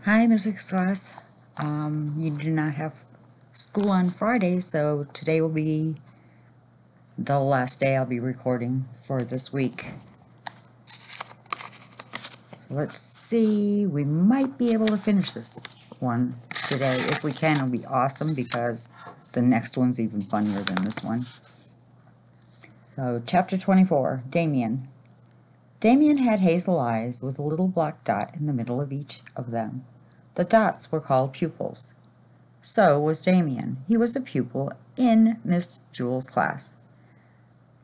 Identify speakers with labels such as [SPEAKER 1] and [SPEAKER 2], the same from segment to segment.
[SPEAKER 1] Hi, Miss Hicks class. You do not have school on Friday, so today will be the last day I'll be recording for this week. So let's see, we might be able to finish this one today. If we can, it'll be awesome because the next one's even funnier than this one. So, Chapter 24, Damien. Damien had hazel eyes with a little black dot in the middle of each of them. The dots were called pupils. So was Damien. He was a pupil in Miss Jewel's class.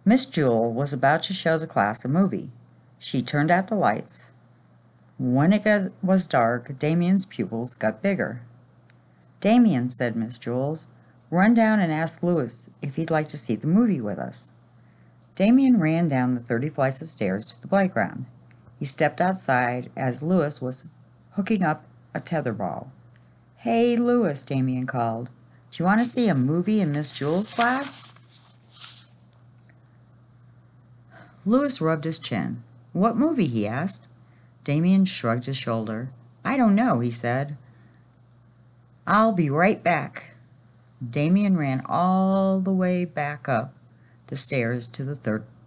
[SPEAKER 1] Miss Jewel was about to show the class a movie. She turned out the lights. When it was dark, Damien's pupils got bigger. "Damien," said Miss Jewel, "run down and ask Louis if he'd like to see the movie with us." Damien ran down the 30 flights of stairs to the playground. He stepped outside as Louis was hooking up a tetherball. "Hey, Louis," Damien called. "Do you want to see a movie in Miss Jewel's class?" Louis rubbed his chin. "What movie?" he asked. Damien shrugged his shoulder. "I don't know," he said. "I'll be right back." Damien ran all the way back up the stairs to the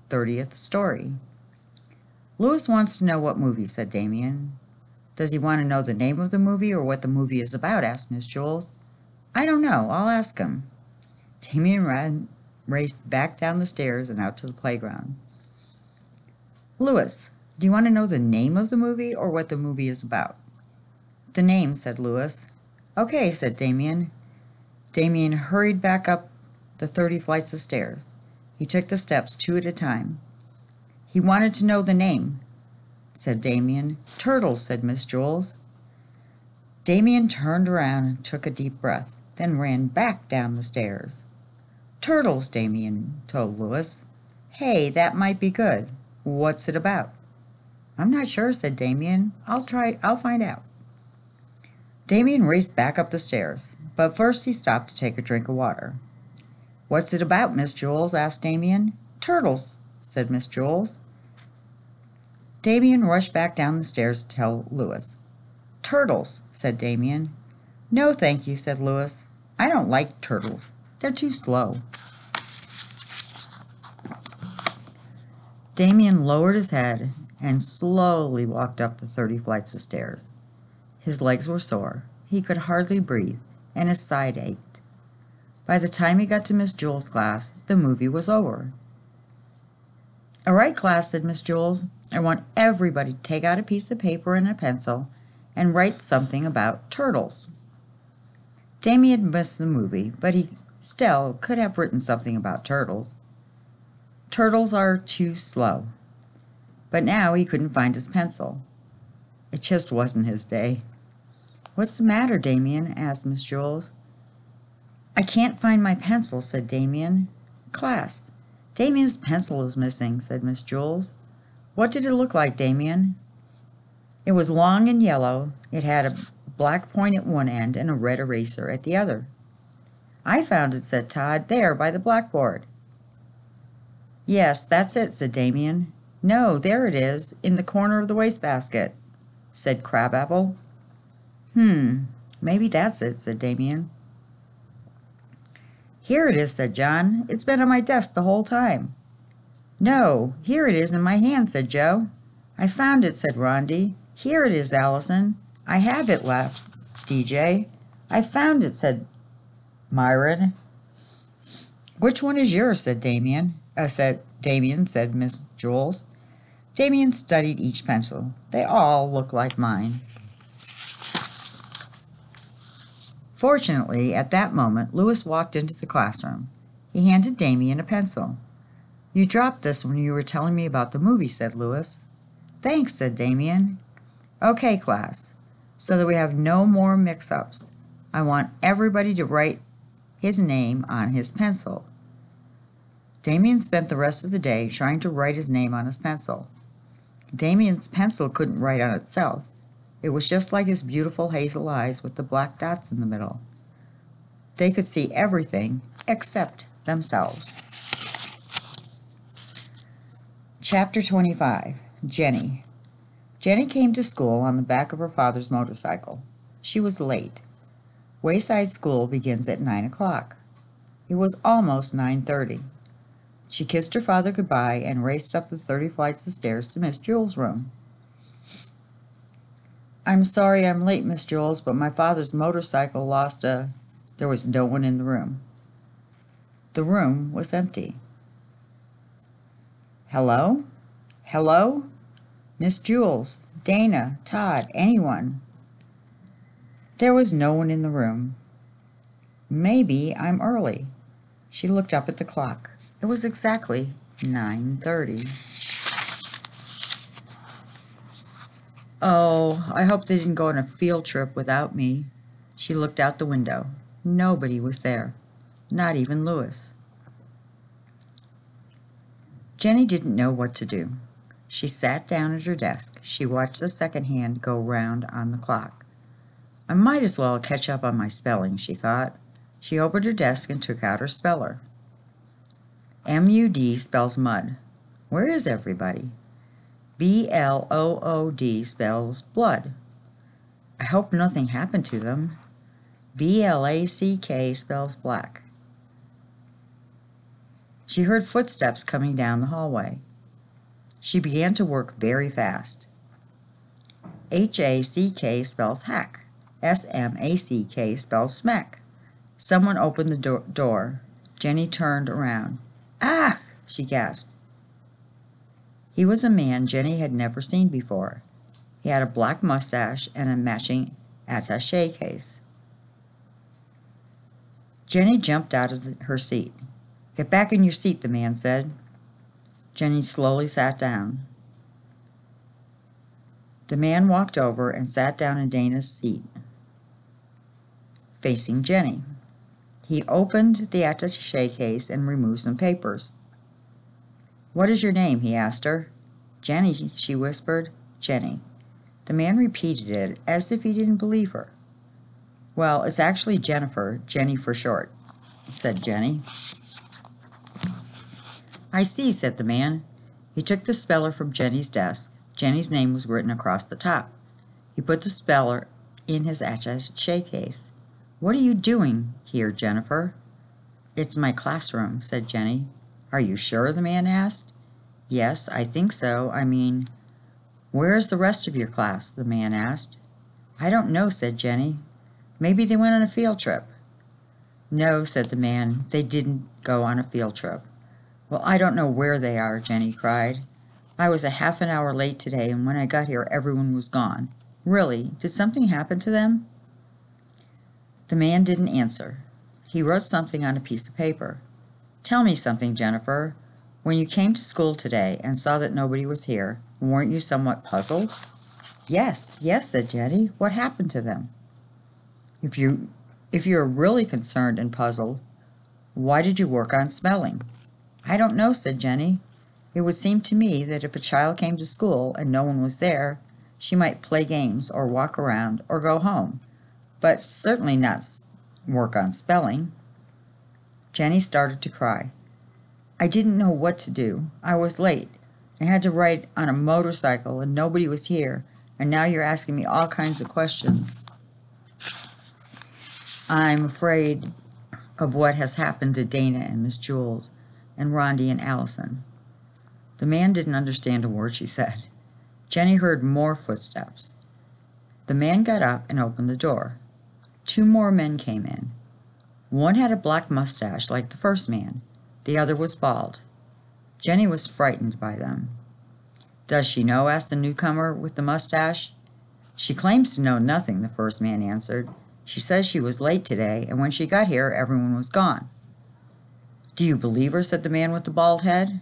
[SPEAKER 1] 30th story. "Louis wants to know what movie," said Damien. "Does he want to know the name of the movie or what the movie is about?" asked Miss Jewel. "I don't know. I'll ask him." Damien raced back down the stairs and out to the playground. "Louis, do you want to know the name of the movie or what the movie is about?" "The name," said Louis. "Okay," said Damien. Damien hurried back up the 30 flights of stairs. He took the steps 2 at a time. "He wanted to know the name," said Damien. "Turtles," said Miss Jewel. Damien turned around and took a deep breath, then ran back down the stairs. "Turtles," Damien told Louis. "Hey, that might be good. What's it about?" "I'm not sure," said Damien. I'll find out." Damien raced back up the stairs, but first he stopped to take a drink of water. "What's it about, Miss Jewel?" asked Damien. "Turtles," said Miss Jewel. Damien rushed back down the stairs to tell Louis. "Turtles," said Damien. "No, thank you," said Louis. "I don't like turtles. They're too slow." Damien lowered his head and slowly walked up the 30 flights of stairs. His legs were sore, he could hardly breathe, and his side ached. By the time he got to Miss Jewel's class, the movie was over. "All right, class," said Miss Jewel. "I want everybody to take out a piece of paper and a pencil and write something about turtles." Damien missed the movie, but he still could have written something about turtles. Turtles are too slow. But now he couldn't find his pencil. It just wasn't his day. "What's the matter, Damien?" asked Miss Jewel. "I can't find my pencil," said Damien. "Class, Damien's pencil is missing," said Miss Jewel. "What did it look like, Damien?" "It was long and yellow. It had a black point at one end and a red eraser at the other." "I found it," said Todd, "there by the blackboard." "Yes, that's it," said Damien. "No, there it is, in the corner of the wastebasket," said Crabapple. Maybe that's it," said Damien. "Here it is," said John. "It's been on my desk the whole time." "No, here it is in my hand," said Joe. "I found it," said Rondi. "Here it is, Allison." "I have it," laughed DJ. "I found it," said Myron. "Which one is yours?" said Damien. Said Miss Jewel. Damien studied each pencil. "They all look like mine." Fortunately, at that moment, Louis walked into the classroom. He handed Damien a pencil. "You dropped this when you were telling me about the movie," said Louis. "Thanks," said Damien. "Okay, class, so that we have no more mix-ups, I want everybody to write his name on his pencil." Damien spent the rest of the day trying to write his name on his pencil. Damien's pencil couldn't write on itself. It was just like his beautiful hazel eyes with the black dots in the middle. They could see everything except themselves. Chapter 25, Jenny. Jenny came to school on the back of her father's motorcycle. She was late. Wayside School begins at 9 o'clock. It was almost 9:30. She kissed her father goodbye and raced up the 30 flights of stairs to Miss Jewls' room. "I'm sorry I'm late, Miss Jewls, but my father's motorcycle lost a—" There was no one in the room. The room was empty. "Hello? Hello? Miss Jewls, Dana, Todd, anyone?" There was no one in the room. "Maybe I'm early." She looked up at the clock. It was exactly 9:30. "Oh, I hope they didn't go on a field trip without me." She looked out the window. Nobody was there, not even Louis. Jenny didn't know what to do. She sat down at her desk. She watched the second hand go round on the clock. "I might as well catch up on my spelling," she thought. She opened her desk and took out her speller. MUD spells mud. Where is everybody? BLOOD spells blood. I hope nothing happened to them. BLACK spells black. She heard footsteps coming down the hallway. She began to work very fast. HACK spells hack. SMACK spells smack. Someone opened the door. Jenny turned around. "Ah!" she gasped. He was a man Jenny had never seen before. He had a black mustache and a matching attaché case. Jenny jumped out of her seat. "Get back in your seat," the man said. Jenny slowly sat down. The man walked over and sat down in Dana's seat, facing Jenny. He opened the attaché case and removed some papers. "What is your name?" he asked her. "Jenny," she whispered. "Jenny." The man repeated it as if he didn't believe her. "Well, it's actually Jennifer, Jenny for short," said Jenny. "I see," said the man. He took the speller from Jenny's desk. Jenny's name was written across the top. He put the speller in his attaché case. "What are you doing here, Jennifer?" "It's my classroom," said Jenny. "Are you sure?" the man asked. "Yes, I think so. I mean—" "Where is the rest of your class?" the man asked. "I don't know," said Jenny. "Maybe they went on a field trip." "No," said the man, "they didn't go on a field trip." "Well, I don't know where they are," Jenny cried. "I was a half an hour late today, and when I got here, everyone was gone. Really, did something happen to them?" The man didn't answer. He wrote something on a piece of paper. "Tell me something, Jennifer. When you came to school today and saw that nobody was here, weren't you somewhat puzzled?" Yes, said Jenny. "What happened to them?" If you're really concerned and puzzled, why did you work on spelling?" "I don't know," said Jenny. "It would seem to me that if a child came to school and no one was there, she might play games or walk around or go home, but certainly not work on spelling." Jenny started to cry. "I didn't know what to do. I was late. I had to ride on a motorcycle and nobody was here, and now you're asking me all kinds of questions. I'm afraid of what has happened to Dana and Miss Jewls and Rondi and Allison." The man didn't understand a word she said. Jenny heard more footsteps. The man got up and opened the door. 2 more men came in. One had a black mustache like the first man. The other was bald. Jenny was frightened by them. "Does she know?" asked the newcomer with the mustache. "She claims to know nothing," the first man answered. "She says she was late today, and when she got here, everyone was gone." "Do you believe her?" said the man with the bald head.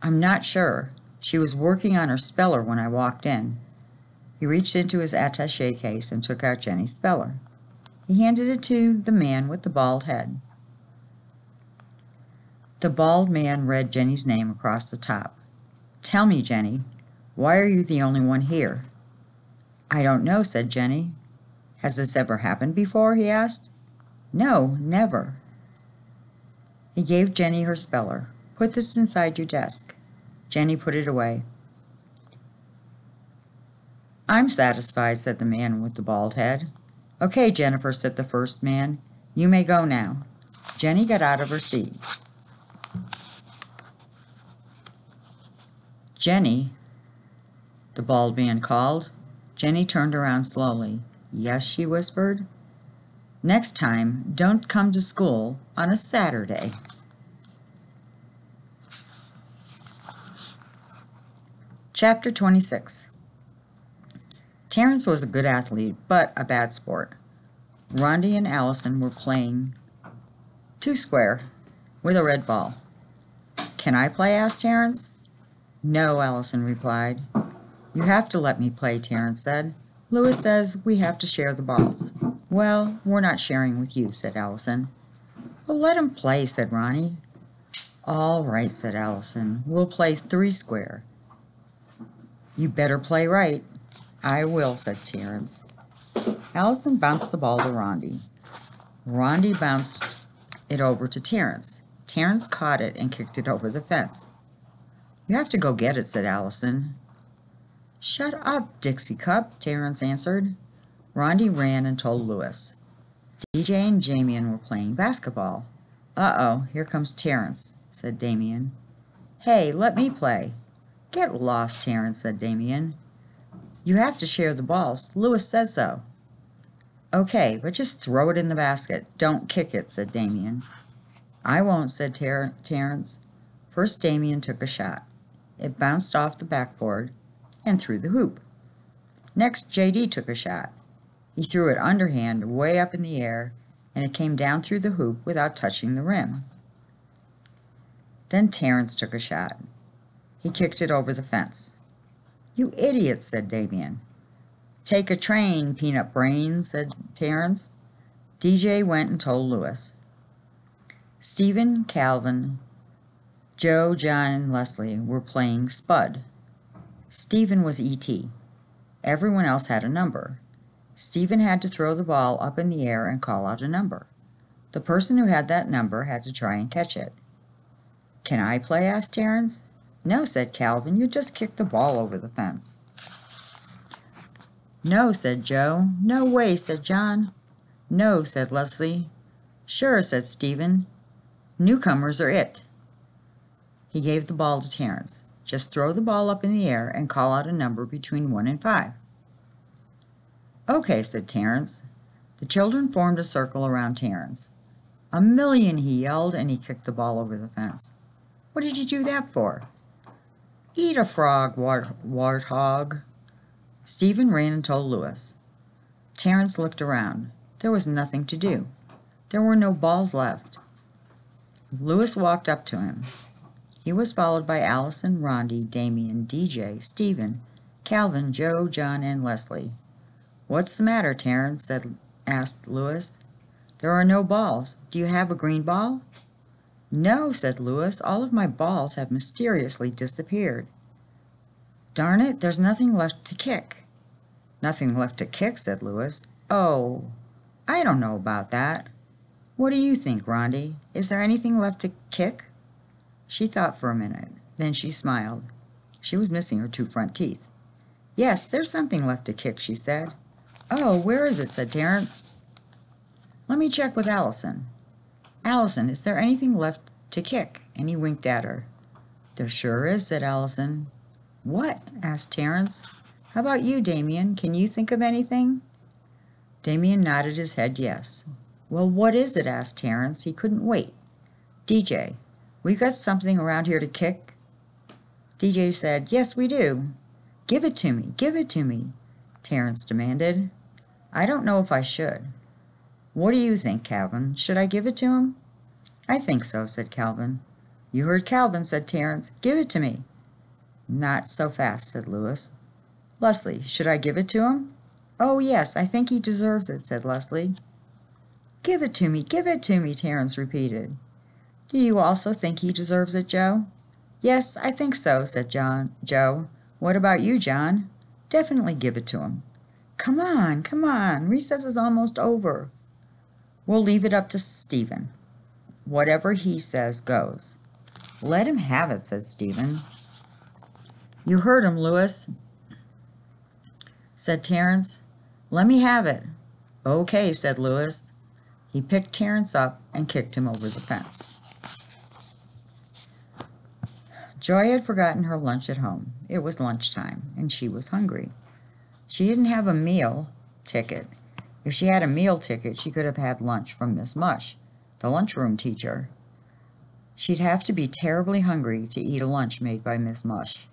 [SPEAKER 1] "I'm not sure. She was working on her speller when I walked in." He reached into his attaché case and took out Jenny's speller. He handed it to the man with the bald head. The bald man read Jenny's name across the top. "Tell me, Jenny, why are you the only one here?" "I don't know," said Jenny. "Has this ever happened before?" he asked. "No, never." He gave Jenny her speller. "Put this inside your desk." Jenny put it away. I'm satisfied, said the man with the bald head. Okay, Jennifer, said the first man. You may go now. Jenny got out of her seat. Jenny, the bald man called. Jenny turned around slowly. Yes, she whispered. Next time, don't come to school on a Saturday. Chapter 26. Terrence was a good athlete, but a bad sport. Rondi and Allison were playing two-square with a red ball. Can I play? Asked Terrence. No, Allison replied. You have to let me play, Terrence said. Lewis says we have to share the balls. Well, we're not sharing with you, said Allison. Well, let him play, said Ronnie. All right, said Allison. We'll play three-square. You better play right. I will, said Terrence. Allison bounced the ball to Rondi. Rondi bounced it over to Terrence. Terrence caught it and kicked it over the fence. You have to go get it, said Allison. Shut up, Dixie Cup, Terrence answered. Rondi ran and told Lewis. DJ and Damien were playing basketball. Uh-oh, here comes Terrence, said Damien. Hey, let me play. Get lost, Terrence, said Damien. You have to share the balls. Lewis says so. Okay, but just throw it in the basket. Don't kick it, said Damien. I won't, said Terrence. First, Damien took a shot. It bounced off the backboard and through the hoop. Next, JD took a shot. He threw it underhand way up in the air, and it came down through the hoop without touching the rim. Then Terrence took a shot. He kicked it over the fence. You idiot, said Damien. Take a train, peanut brain, said Terrence. DJ went and told Lewis. Stephen, Calvin, Joe, John, and Leslie were playing Spud. Stephen was E.T. Everyone else had a number. Stephen had to throw the ball up in the air and call out a number. The person who had that number had to try and catch it. Can I play? Asked Terrence. No, said Calvin. You just kicked the ball over the fence. No, said Joe. No way, said John. No, said Leslie. Sure, said Stephen. Newcomers are it. He gave the ball to Terrence. Just throw the ball up in the air and call out a number between 1 and 5. Okay, said Terrence. The children formed a circle around Terrence. 1,000,000, he yelled, and he kicked the ball over the fence. What did you do that for? Eat a frog, warthog. Stephen ran and told Lewis. Terrence looked around. There was nothing to do. There were no balls left. Lewis walked up to him. He was followed by Allison, Rondi, Damien, DJ, Stephen, Calvin, Joe, John, and Leslie. What's the matter, Terrence? asked Lewis. There are no balls. Do you have a green ball? No, said Lewis. All of my balls have mysteriously disappeared. Darn it, there's nothing left to kick. Nothing left to kick, said Lewis. Oh, I don't know about that. What do you think, Rondi? Is there anything left to kick? She thought for a minute. Then she smiled. She was missing her 2 front teeth. Yes, there's something left to kick, she said. Oh, where is it? Said Terrence. Let me check with Allison. Allison, is there anything left to kick? And he winked at her. There sure is, said Allison. What? Asked Terrence. How about you, Damien? Can you think of anything? Damien nodded his head yes. Well, what is it? Asked Terrence. He couldn't wait. DJ, we got something around here to kick? DJ said, yes, we do. Give it to me, give it to me, Terrence demanded. I don't know if I should. What do you think, Calvin? Should I give it to him? I think so, said Calvin. You heard Calvin, said Terrence. Give it to me. Not so fast, said Lewis. Leslie, should I give it to him? Oh, yes, I think he deserves it, said Leslie. Give it to me, Terrence repeated. Do you also think he deserves it, Joe? Yes, I think so, said Joe. What about you, John? Definitely give it to him. Come on, recess is almost over. We'll leave it up to Stephen. Whatever he says goes. Let him have it, said Stephen. You heard him, Lewis. said Terence. "Let me have it." "Okay," said Louis. He picked Terence up and kicked him over the fence. Joy had forgotten her lunch at home. It was lunchtime, and she was hungry. She didn't have a meal ticket. If she had a meal ticket, she could have had lunch from Miss Mush, the lunchroom teacher. She'd have to be terribly hungry to eat a lunch made by Miss Mush.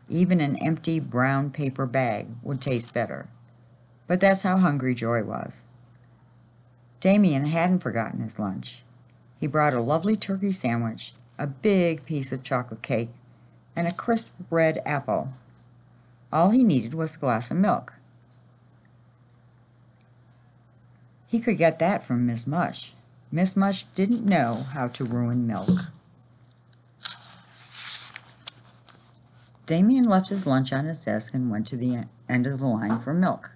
[SPEAKER 1] Even an empty brown paper bag would taste better. But that's how hungry Joy was. Damien hadn't forgotten his lunch. He brought a lovely turkey sandwich, a big piece of chocolate cake, and a crisp red apple. All he needed was a glass of milk. He could get that from Miss Mush. Miss Mush didn't know how to ruin milk. Damien left his lunch on his desk and went to the end of the line for milk.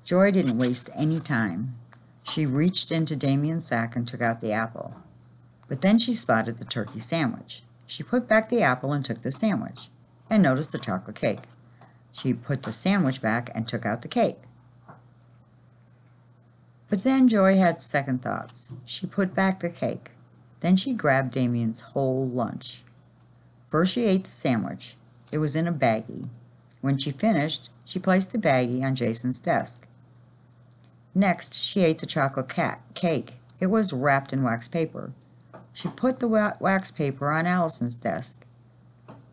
[SPEAKER 1] Joy didn't waste any time. She reached into Damien's sack and took out the apple. But then she spotted the turkey sandwich. She put back the apple and took the sandwich, and noticed the chocolate cake. She put the sandwich back and took out the cake. But then Joy had second thoughts. She put back the cake. Then she grabbed Damien's whole lunch. First she ate the sandwich. It was in a baggie. When she finished, she placed the baggie on Jason's desk. Next, she ate the chocolate cake. It was wrapped in wax paper. She put the wax paper on Allison's desk.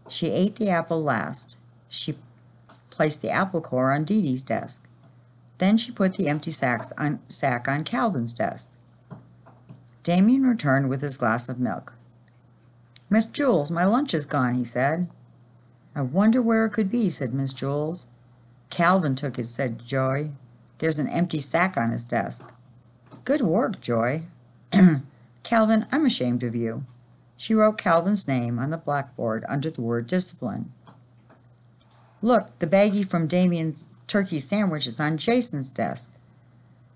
[SPEAKER 1] She ate the apple last. She placed the apple core on Dee Dee's desk. Then she put the empty sack on Calvin's desk. Damien returned with his glass of milk. "Miss Jules, my lunch is gone," he said. "I wonder where it could be," said Miss Jules. "Calvin took it," said Joy. "There's an empty sack on his desk." "Good work, Joy." "Calvin, I'm ashamed of you." She wrote Calvin's name on the blackboard under the word discipline. "Look, the baggie from Damien's turkey sandwich is on Jason's desk."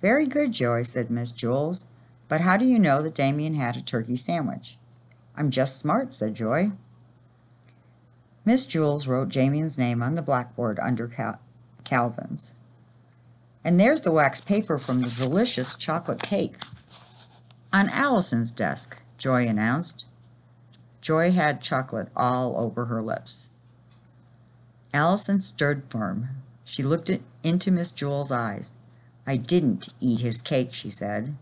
[SPEAKER 1] "Very good, Joy," said Miss Jules. "But how do you know that Damien had a turkey sandwich?" "I'm just smart," said Joy. Miss Jules wrote Damien's name on the blackboard under Calvin's. "And there's the wax paper from the delicious chocolate cake on Allison's desk," Joy announced. Joy had chocolate all over her lips. Allison stood firm. She looked into Miss Jules' eyes. "I didn't eat his cake," she said.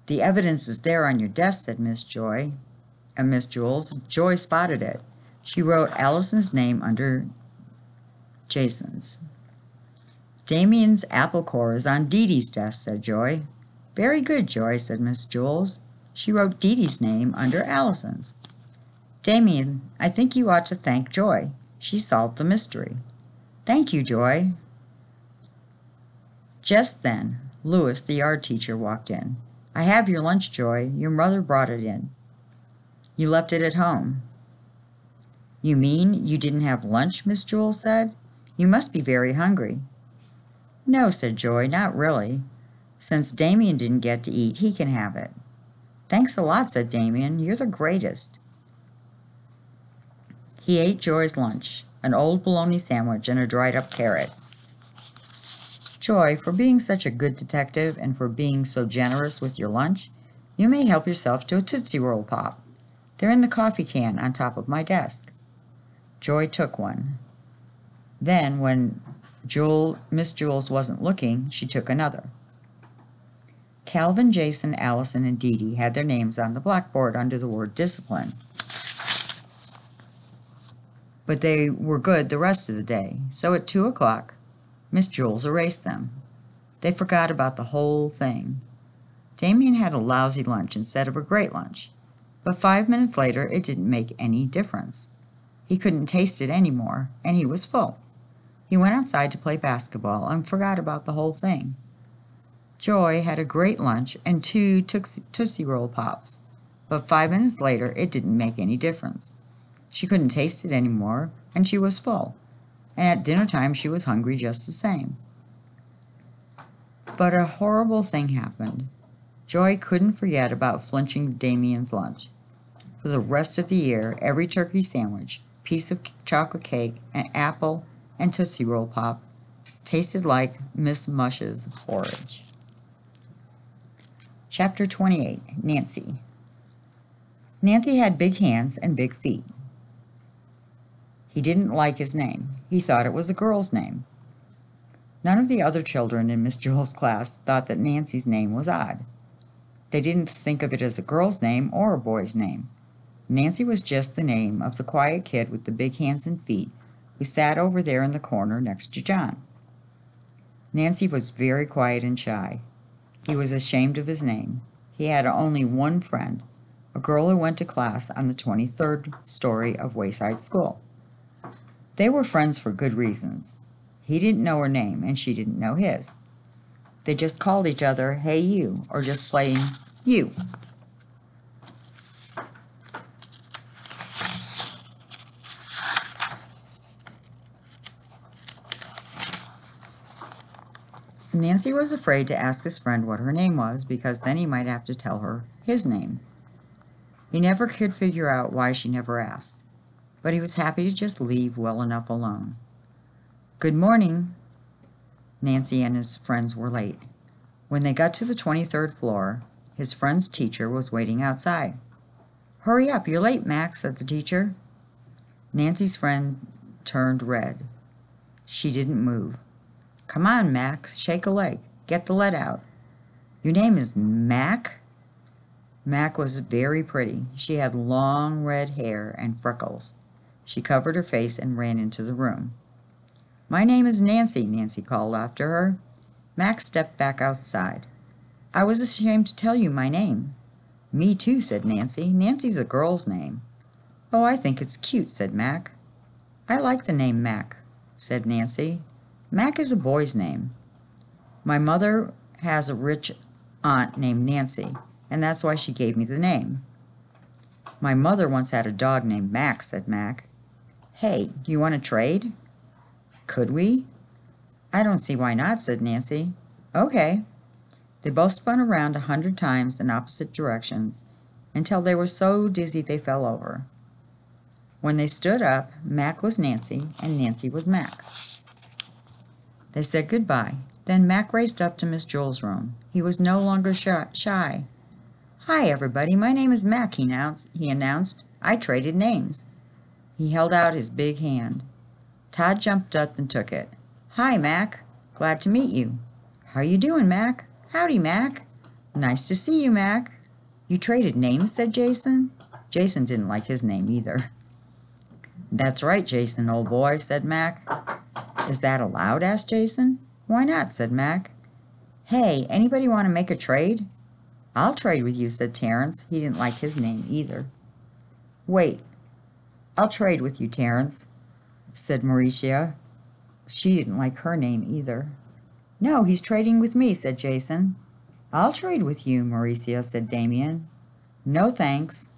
[SPEAKER 1] "The evidence is there on your desk," said Miss Jules. Joy spotted it. She wrote Allison's name under Jason's. "Damien's apple core is on Dee Dee's desk," said Joy. "Very good, Joy," said Miss Jules. She wrote Dee Dee's name under Allison's. "Damien, I think you ought to thank Joy. She solved the mystery." "Thank you, Joy." Just then, Louis, the art teacher, walked in. "I have your lunch, Joy. Your mother brought it in." "You left it at home." "You mean you didn't have lunch?" Miss Jules said. "You must be very hungry." "No," said Joy, "not really. Since Damien didn't get to eat, he can have it." "Thanks a lot," said Damien. "You're the greatest." He ate Joy's lunch, an old bologna sandwich and a dried-up carrot. "Joy, for being such a good detective and for being so generous with your lunch, you may help yourself to a Tootsie Roll Pop. They're in the coffee can on top of my desk." Joy took one. Then, when Miss Jules wasn't looking, she took another. Calvin, Jason, Allison, and Dee Dee had their names on the blackboard under the word discipline. But they were good the rest of the day, so at 2 o'clock, Miss Jules erased them. They forgot about the whole thing. Damien had a lousy lunch instead of a great lunch, but 5 minutes later it didn't make any difference. He couldn't taste it anymore, and he was full. He went outside to play basketball and forgot about the whole thing. Joy had a great lunch and 2 Tootsie Roll Pops, but 5 minutes later it didn't make any difference. She couldn't taste it anymore, and she was full, and at dinner time she was hungry just the same. But a horrible thing happened. Joy couldn't forget about flinching Damien's lunch. For the rest of the year, every turkey sandwich, piece of chocolate cake, an apple, and Tootsie Roll Pop tasted like Miss Mush's porridge. Chapter 28, Nancy. Nancy had big hands and big feet. He didn't like his name. He thought it was a girl's name. None of the other children in Miss Jewel's class thought that Nancy's name was odd. They didn't think of it as a girl's name or a boy's name. Nancy was just the name of the quiet kid with the big hands and feet who sat over there in the corner next to John. Nancy was very quiet and shy. He was ashamed of his name. He had only one friend, a girl who went to class on the 23rd story of Wayside School. They were friends for good reasons. He didn't know her name, and she didn't know his. They just called each other, "Hey you," or just plain "you." Nancy was afraid to ask his friend what her name was, because then he might have to tell her his name. He never could figure out why she never asked, but he was happy to just leave well enough alone. "Good morning." Nancy and his friends were late. When they got to the 23rd floor, his friend's teacher was waiting outside. "Hurry up, you're late, Max," said the teacher. Nancy's friend turned red. She didn't move. "Come on, Max, shake a leg. Get the lead out." "Your name is Mac?" Mac was very pretty. She had long red hair and freckles. She covered her face and ran into the room. "My name is Nancy," Nancy called after her. Mac stepped back outside. "I was ashamed to tell you my name." "Me too," said Nancy. "Nancy's a girl's name." "Oh, I think it's cute," said Mac. "I like the name Mac," said Nancy. "Mac is a boy's name. My mother has a rich aunt named Nancy, and that's why she gave me the name." "My mother once had a dog named Mac," said Mac. "Hey, do you want to trade?" "Could we?" "I don't see why not," said Nancy. "Okay." They both spun around 100 times in opposite directions until they were so dizzy they fell over. When they stood up, Mac was Nancy and Nancy was Mac. They said goodbye. Then Mac raced up to Miss Jewel's room. He was no longer shy. "Hi, everybody. My name is Mac," he announced. "I traded names." He held out his big hand. Todd jumped up and took it. "Hi, Mac. Glad to meet you." "How you doing, Mac?" "Howdy, Mac." "Nice to see you, Mac." "You traded names," said Jason. Jason didn't like his name either. "That's right, Jason, old boy," said Mac. "Is that allowed?" asked Jason. "Why not?" said Mac. "Hey, anybody want to make a trade?" "I'll trade with you," said Terrence. He didn't like his name either. "Wait, I'll trade with you, Terrence," said Mauricia. She didn't like her name either. "No, he's trading with me," said Jason. "I'll trade with you, Mauricia," said Damien. "No, thanks."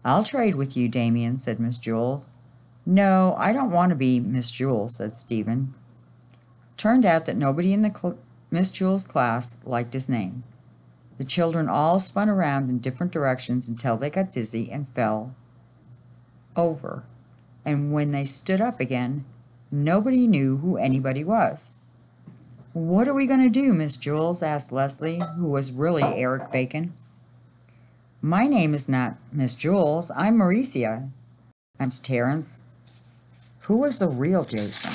[SPEAKER 1] "I'll trade with you, Damien," said Miss Jules. "No, I don't want to be Miss Jules," said Stephen. Turned out that nobody in the Miss Jules class liked his name. The children all spun around in different directions until they got dizzy and fell over. And when they stood up again, nobody knew who anybody was. "What are we going to do, Miss Jules?" asked Leslie, who was really Eric Bacon. "My name is not Miss Jules. I'm Mauricia," announced Terrence. Who was the real Jason?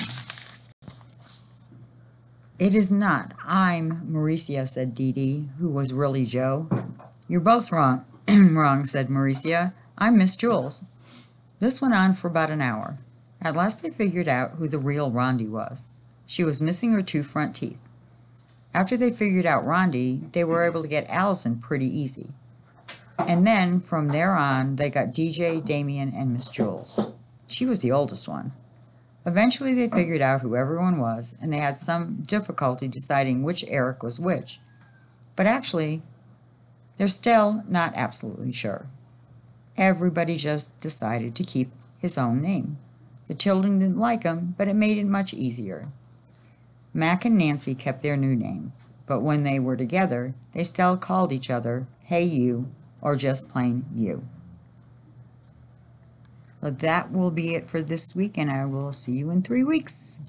[SPEAKER 1] "It is not. I'm Mauricia," said Dee Dee, who was really Joe. "You're both wrong," wrong, said Mauricia. "I'm Miss Jules." This went on for about an hour. At last they figured out who the real Rondi was. She was missing her 2 front teeth. After they figured out Rondi, they were able to get Allison pretty easy. And then, from there on, they got DJ, Damien, and Miss Jules. She was the oldest one. Eventually they figured out who everyone was, and they had some difficulty deciding which Eric was which. But actually, they're still not absolutely sure. Everybody just decided to keep his own name. The children didn't like him, but it made it much easier. Mac and Nancy kept their new names, but when they were together, they still called each other, "Hey you," or just plain you. But that will be it for this week, and I will see you in 3 weeks.